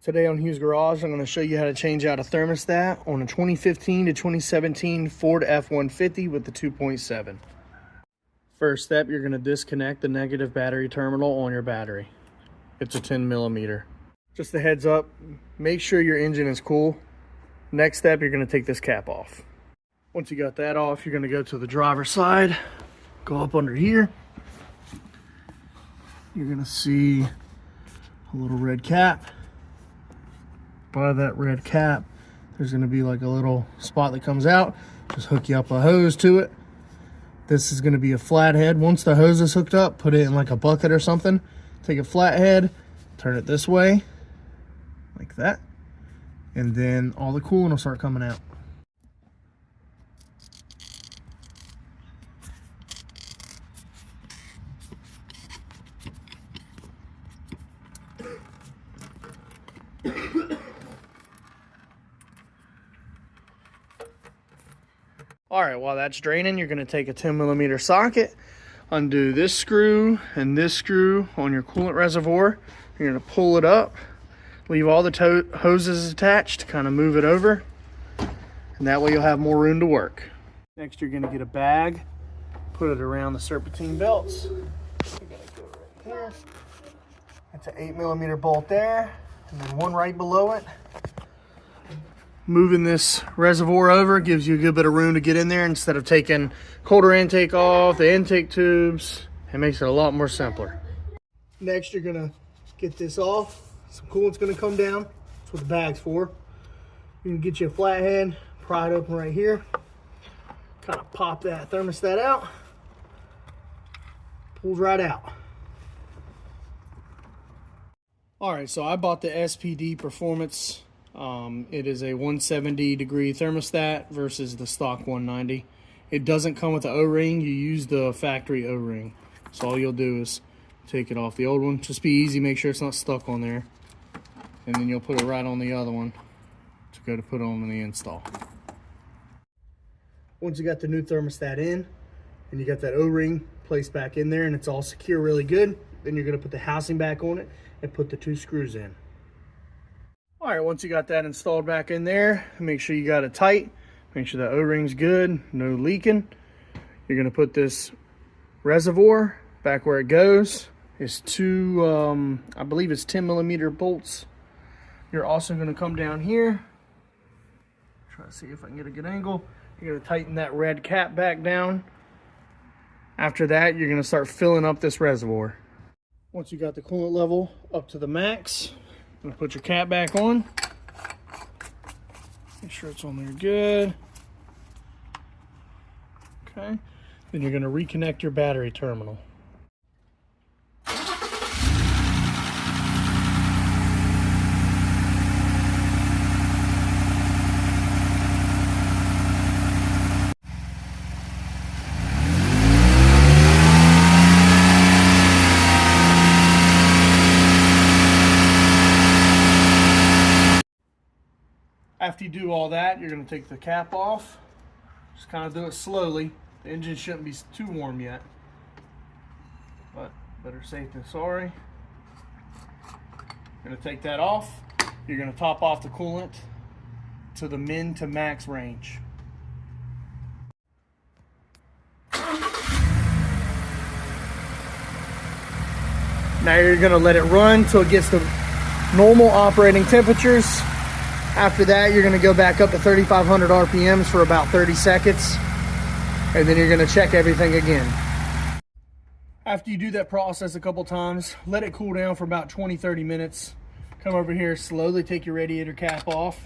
Today on Hugh's Garage, I'm going to show you how to change out a thermostat on a 2015 to 2017 Ford F150 with the 2.7. First step, you're going to disconnect the negative battery terminal on your battery. It's a 10 millimeter. Just a heads up, make sure your engine is cool. Next step, you're going to take this cap off. Once you got that off, you're going to go to the driver's side, go up under here. You're going to see a little red cap. By that red cap, there's going to be like a little spot that comes out. Just hook you up a hose to it. This is going to be a flathead. Once the hose is hooked up, put it in like a bucket or something. Take a flathead, turn it this way, like that. And then all the coolant will start coming out. All right, while that's draining, you're going to take a 10 millimeter socket, undo this screw and this screw on your coolant reservoir. You're going to pull it up, leave all the hoses attached, kind of move it over, and that way you'll have more room to work. Next, you're going to get a bag, put it around the serpentine belts. You're going to go right here. That's an 8 millimeter bolt there, and then one right below it. Moving this reservoir over gives you a good bit of room to get in there instead of taking colder intake off, the intake tubes. It makes it a lot more simpler. Next, you're gonna get this off. Some coolant's gonna come down. That's what the bag's for. You can get you a flathead, pry it open right here. Kind of pop that thermostat out. Pulls right out. All right, so I bought the SPD Performance. It is a 170 degree thermostat versus the stock 190. It doesn't come with the O-ring. You use the factory O-ring. So all you'll do is take it off the old one. Just be easy, make sure it's not stuck on there. And then you'll put it right on the other one to go to put on the install. Once you got the new thermostat in and you got that O-ring placed back in there and it's all secure really good, then you're going to put the housing back on it and put the 2 screws in. All right, once you got that installed back in there, make sure you got it tight. Make sure the O-ring's good, no leaking. You're gonna put this reservoir back where it goes. It's 2, I believe it's 10 millimeter bolts. You're also gonna come down here. Try to see if I can get a good angle. You're gonna tighten that red cap back down. After that, you're gonna start filling up this reservoir. Once you got the coolant level up to the max, put your cap back on. Make sure it's on there good. Okay. Then you're going to reconnect your battery terminal. After you do all that, you're going to take the cap off. Just kind of do it slowly. The engine shouldn't be too warm yet, but better safe than sorry. You're going to take that off. You're going to top off the coolant to the min to max range. Now you're going to let it run till it gets to normal operating temperatures. After that, you're gonna go back up to 3,500 RPMs for about 30 seconds, and then you're gonna check everything again. After you do that process a couple times, let it cool down for about 20-30 minutes. Come over here, slowly take your radiator cap off.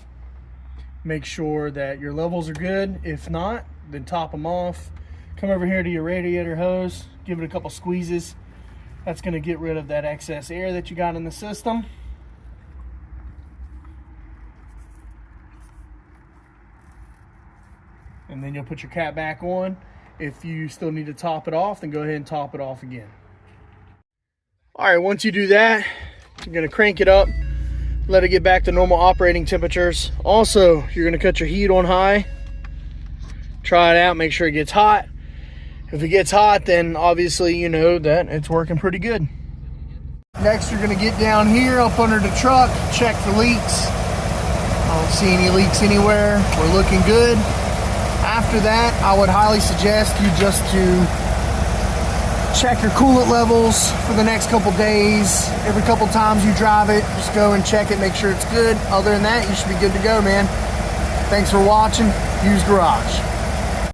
Make sure that your levels are good. If not, then top them off. Come over here to your radiator hose, give it a couple squeezes. That's gonna get rid of that excess air that you got in the system. And then you'll put your cap back on. If you still need to top it off, then go ahead and top it off again. All right, once you do that, you're gonna crank it up, let it get back to normal operating temperatures. Also, you're gonna cut your heat on high. Try it out, make sure it gets hot. If it gets hot, then obviously you know that it's working pretty good. Next, you're gonna get down here up under the truck, check for leaks. I don't see any leaks anywhere. We're looking good. After that, I would highly suggest you just to check your coolant levels for the next couple days. Every couple times you drive it, just go and check it, make sure it's good. Other than that, you should be good to go, man. Thanks for watching. Hughes Garage.